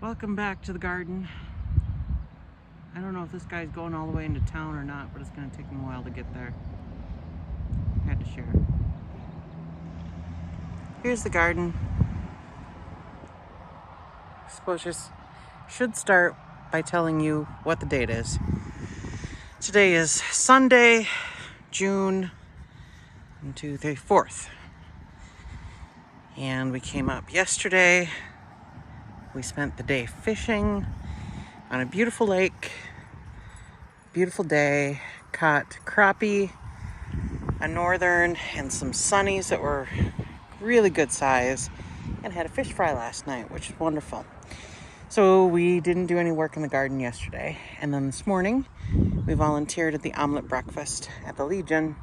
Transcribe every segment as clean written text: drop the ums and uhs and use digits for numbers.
Welcome back to the garden. I don't know if this guy's going all the way into town or not, but it's going to take him a while to get there. Had to share. Here's the garden. I suppose just should start by telling you what the date is. Today is Sunday, June 4th. And we came up yesterday. We spent the day fishing on a beautiful lake. Beautiful day. Caught crappie, a northern, and some sunnies that were really good size. And had a fish fry last night, which is wonderful. So we didn't do any work in the garden yesterday. And then this morning, we volunteered at the omelet breakfast at the Legion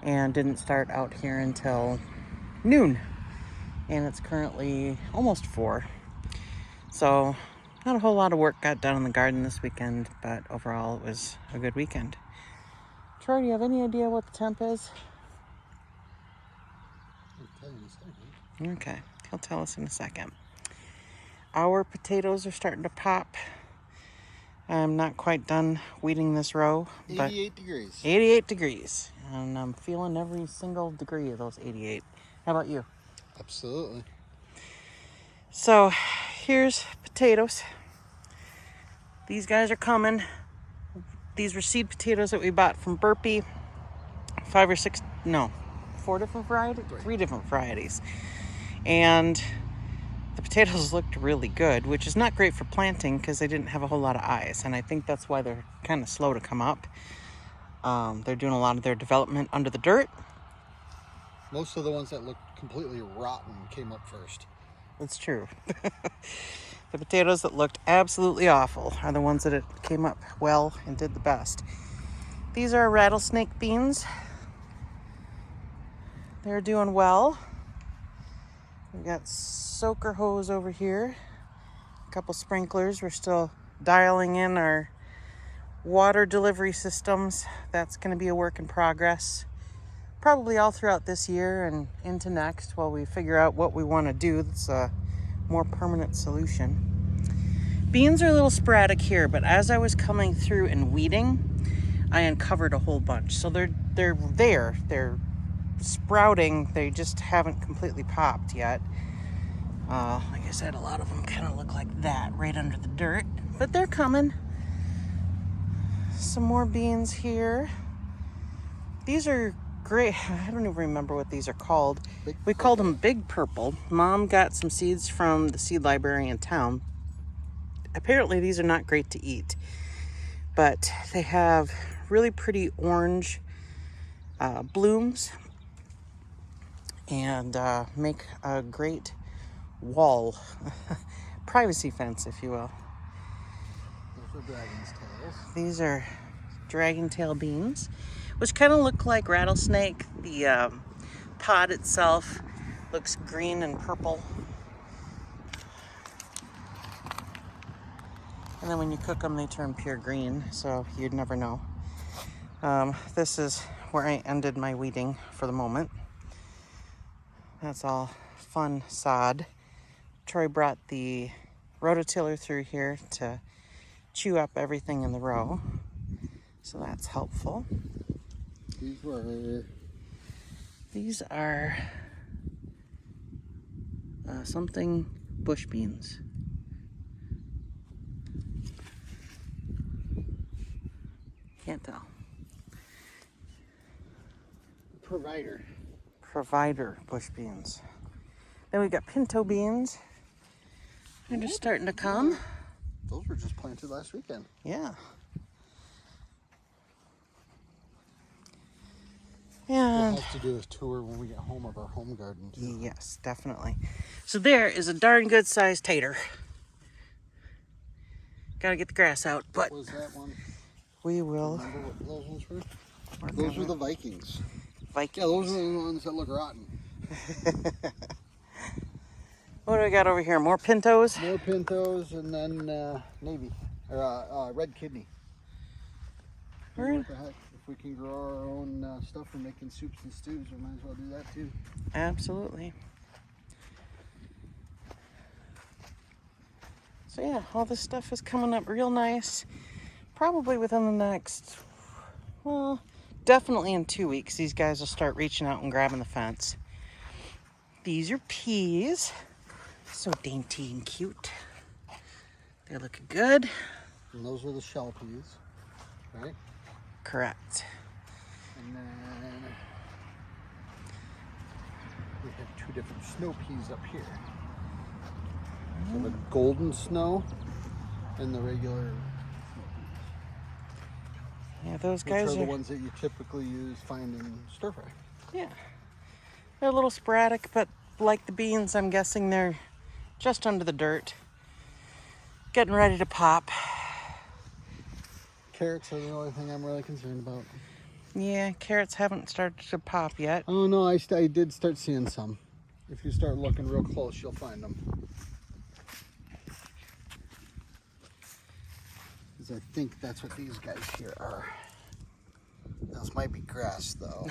and didn't start out here until noon. And it's currently almost 4. So not a whole lot of work got done in the garden this weekend, but overall it was a good weekend. Troy, do you have any idea what the temp is? I'll tell you in a second. Okay, he'll tell us in a second. Our potatoes are starting to pop. I'm not quite done weeding this row, but 88 degrees. 88 degrees. And I'm feeling every single degree of those 88. How about you? Absolutely. So here's potatoes. These guys are coming. These were seed potatoes that we bought from Burpee. 4 different varieties? 3 different varieties. And the potatoes looked really good, which is not great for planting because they didn't have a whole lot of eyes. And I think that's why they're kind of slow to come up. They're doing a lot of their development under the dirt. Most of the ones that looked completely rotten came up first. It's true. The potatoes that looked absolutely awful are the ones that it came up well and did the best. These are rattlesnake beans. They're doing well. We've got soaker hose over here. A couple sprinklers. We're still dialing in our water delivery systems. That's going to be a work in progress. Probably all throughout this year and into next while we figure out what we want to do that's a more permanent solution. Beans are a little sporadic here, but as I was coming through and weeding, I uncovered a whole bunch. So they're there. They're sprouting. They just haven't completely popped yet. Like I said, a lot of them kind of look like that right under the dirt, but they're coming. Some more beans here. These are great. I don't even remember what these are called. We called them Big Purple. Mom got some seeds from the seed library in town. Apparently these are not great to eat, but they have really pretty orange blooms and make a great wall, privacy fence, if you will. Those are dragon's tails. These are dragon tail beans, which kind of look like rattlesnake. The pod itself looks green and purple. And then when you cook them, they turn pure green, so you'd never know. This is where I ended my weeding for the moment. That's all fun sod. Troy brought the rototiller through here to chew up everything in the row, so that's helpful. These are something bush beans. Can't tell. Provider bush beans. Then we've got pinto beans. They're just starting to come. Those were just planted last weekend. Yeah. We'll And have to do a tour when we get home of our home garden too. yes, definitely. So there is a darn good sized tater. Gotta get the grass out, but What was that one? we will. Remember what those ones were? work Those on were it. the Vikings. Vikings. Yeah, those are the ones that look rotten. What do we got over here? More pintos? More pintos and then navy or red kidney. Alright. What the heck? If we can grow our own stuff for making soups and stews, we might as well do that too. Absolutely. So yeah, all this stuff is coming up real nice. Probably within the next, well, definitely in 2 weeks, these guys will start reaching out and grabbing the fence. These are peas. So dainty and cute. They're looking good. And those are the shell peas, right? Correct. And then we have 2 different snow peas up here. So the golden snow and the regular snow peas. Yeah, those Which guys are the ones that you typically find in stir fry. Yeah. They're a little sporadic, but like the beans, I'm guessing they're just under the dirt. Getting ready to pop. Carrots are the only thing I'm really concerned about. Yeah, carrots haven't started to pop yet. Oh no, I did start seeing some. If you start looking real close, you'll find them. Because I think that's what these guys here are. This might be grass though.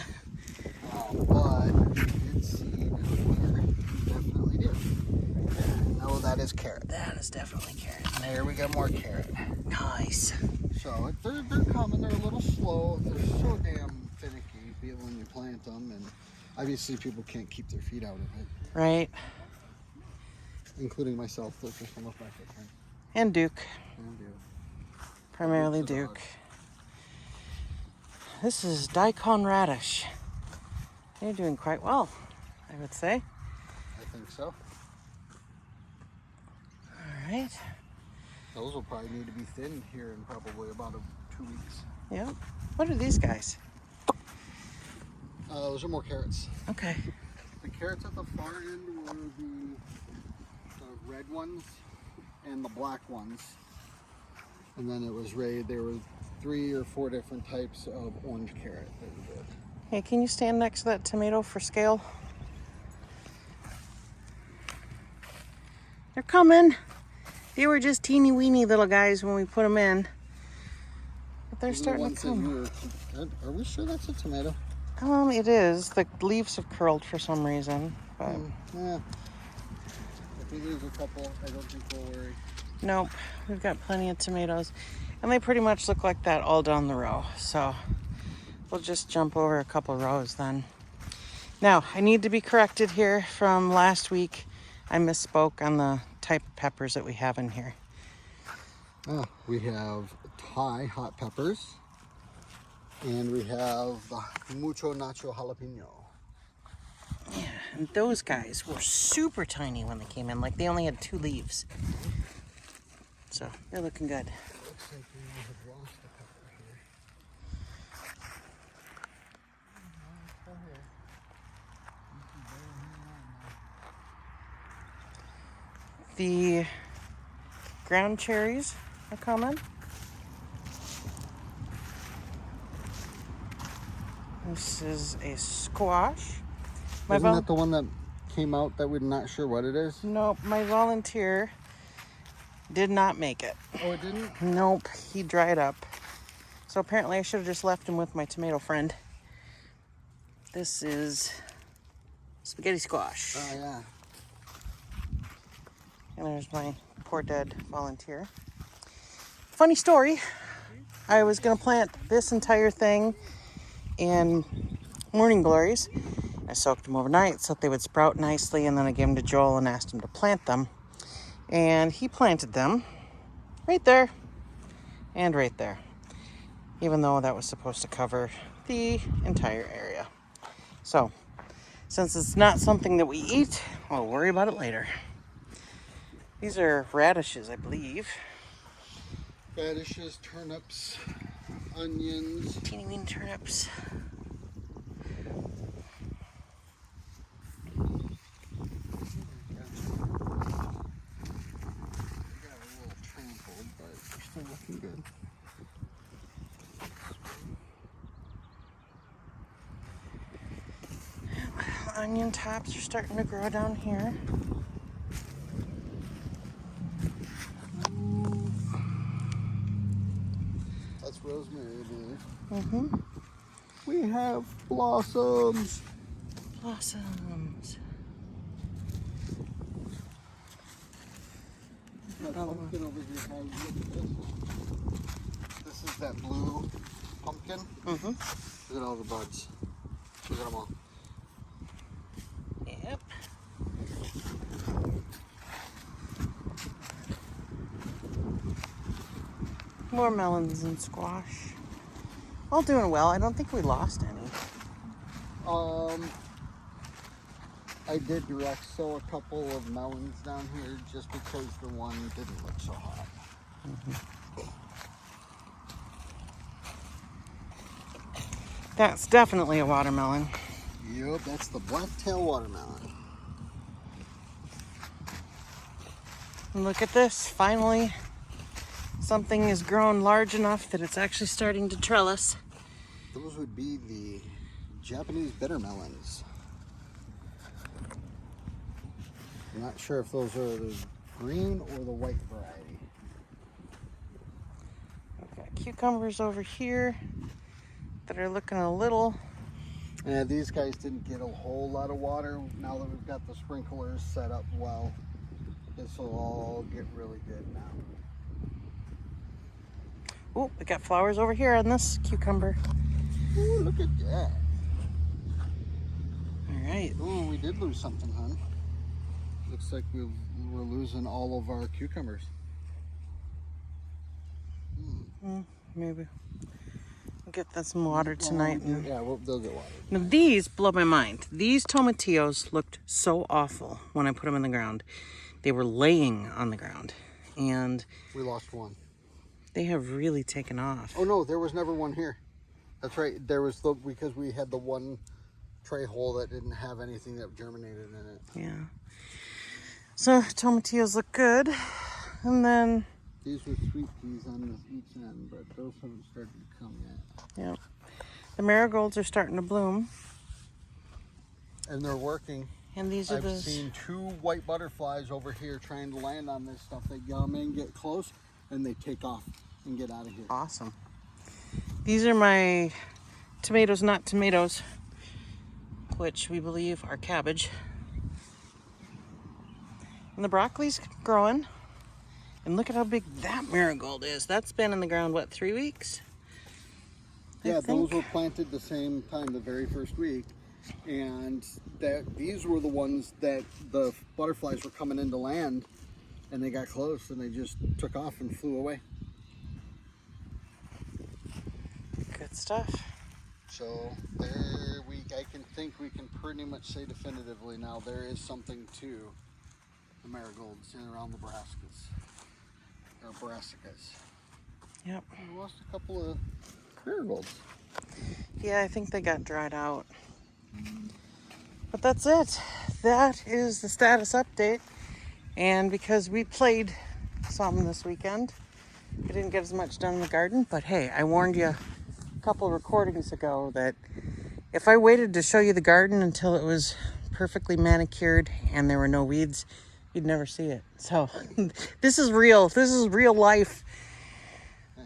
But I did see here, definitely did. No, that is carrot. That is definitely carrot. There we got more carrot. Nice. So they're coming. They're a little slow. They're so damn finicky when you plant them, and obviously people can't keep their feet out of it, Right. including myself. That's just almost my footprint. And Duke. And you. Primarily Duke's a Duke. dog. This is daikon radish. You're doing quite well, I would say. I think so. All right. Those will probably need to be thinned here in probably about 2 weeks. Yep. What are these guys? Those are more carrots. Okay. The carrots at the far end were the red ones and the black ones. And then it was there were 3 or 4 different types of orange carrot that we did. Hey, can you stand next to that tomato for scale? They're coming. They were just teeny weeny little guys when we put them in. But they're These are the starting ones to that come. are we sure that's a tomato? It is. The leaves have curled for some reason. But Yeah. If we lose a couple, I don't think we'll worry. nope, we've got plenty of tomatoes. And they pretty much look like that all down the row. So we'll just jump over a couple rows then. Now, I need to be corrected here from last week. I misspoke on the type of peppers that we have in here. We have Thai hot peppers, and we have the mucho nacho jalapeno. Yeah, and those guys were super tiny when they came in. Like they only had 2 leaves. So they're looking good. Looks like we may have lost a pepper here. The ground cherries are coming. This is a squash. Isn't that the one that came out that we're not sure what it is? Nope, my volunteer did not make it. Oh, it didn't? Nope, he dried up. So apparently I should have just left him with my tomato friend. This is spaghetti squash. Oh, yeah. And there's my poor dead volunteer. Funny story, I was gonna plant this entire thing in morning glories. I soaked them overnight so that they would sprout nicely, and then I gave them to Joel and asked him to plant them. And he planted them right there and right there, even though that was supposed to cover the entire area. So, since it's not something that we eat, I'll worry about it later. These are radishes, I believe. Radishes, turnips, onions. Teeny weeny turnips. Looking good. Onion tops are starting to grow down here. That's rosemary, I believe. Mm-hmm. We have blossoms. Blossoms. That pumpkin over here has, look at this one. This is that blue pumpkin. Mm-hmm. Look at all the buds. Look at them all. Yep. More melons and squash. All doing well. I don't think we lost any. I did direct sow a couple of melons down here just because the one didn't look so hot. That's definitely a watermelon. Yep, that's the blacktail watermelon. And look at this. Finally, something is grown large enough that it's actually starting to trellis. Those would be the Japanese bitter melons. I'm not sure if those are the green or the white variety. We've got cucumbers over here that are looking a little. Yeah, these guys didn't get a whole lot of water. Now that we've got the sprinklers set up well, this will all get really good now. Oh, we got flowers over here on this cucumber. Ooh, look at that. All right. Oh, we did lose something, hon. Looks like we're losing all of our cucumbers. Maybe we'll get that some water tonight. And Yeah, they'll get water. now these blow my mind. These tomatillos looked so awful when I put them in the ground. They were laying on the ground, and We lost one. they have really taken off. Oh no, there was never one here. That's right. There was because we had the one tray hole that didn't have anything that germinated in it. Yeah. So tomatillos look good, and then These were sweet peas on each end, but those haven't started to come yet. yeah, the marigolds are starting to bloom, And they're working. and these are I've the seen 2 white butterflies over here trying to land on this stuff. They come in, get close, and they take off and get out of here. awesome. These are my tomatoes, not tomatoes, which we believe are cabbage. And the broccoli's growing. And look at how big that marigold is. That's been in the ground, what, 3 weeks? Yeah, I think. those were planted the same time, the very first week. And these were the ones that the butterflies were coming in to land, and they got close and they just took off and flew away. Good stuff. So I can think we can pretty much say definitively now there is something to the marigolds in around the brassicas. Or brassicas. Yep. We lost a couple of marigolds. Yeah, I think they got dried out. But that's it. That is the status update. And because we played some this weekend, we didn't get as much done in the garden. But hey, I warned you a couple recordings ago that if I waited to show you the garden until it was perfectly manicured and there were no weeds, you'd never see it. So this is real. This is real life.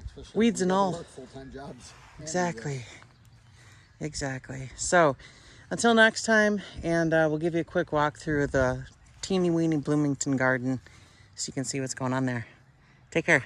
Especially Weeds when and we all. work full-time jobs. Exactly. Exactly. So until next time, and we'll give you a quick walk through the teeny weeny Bloomington garden so you can see what's going on there. Take care.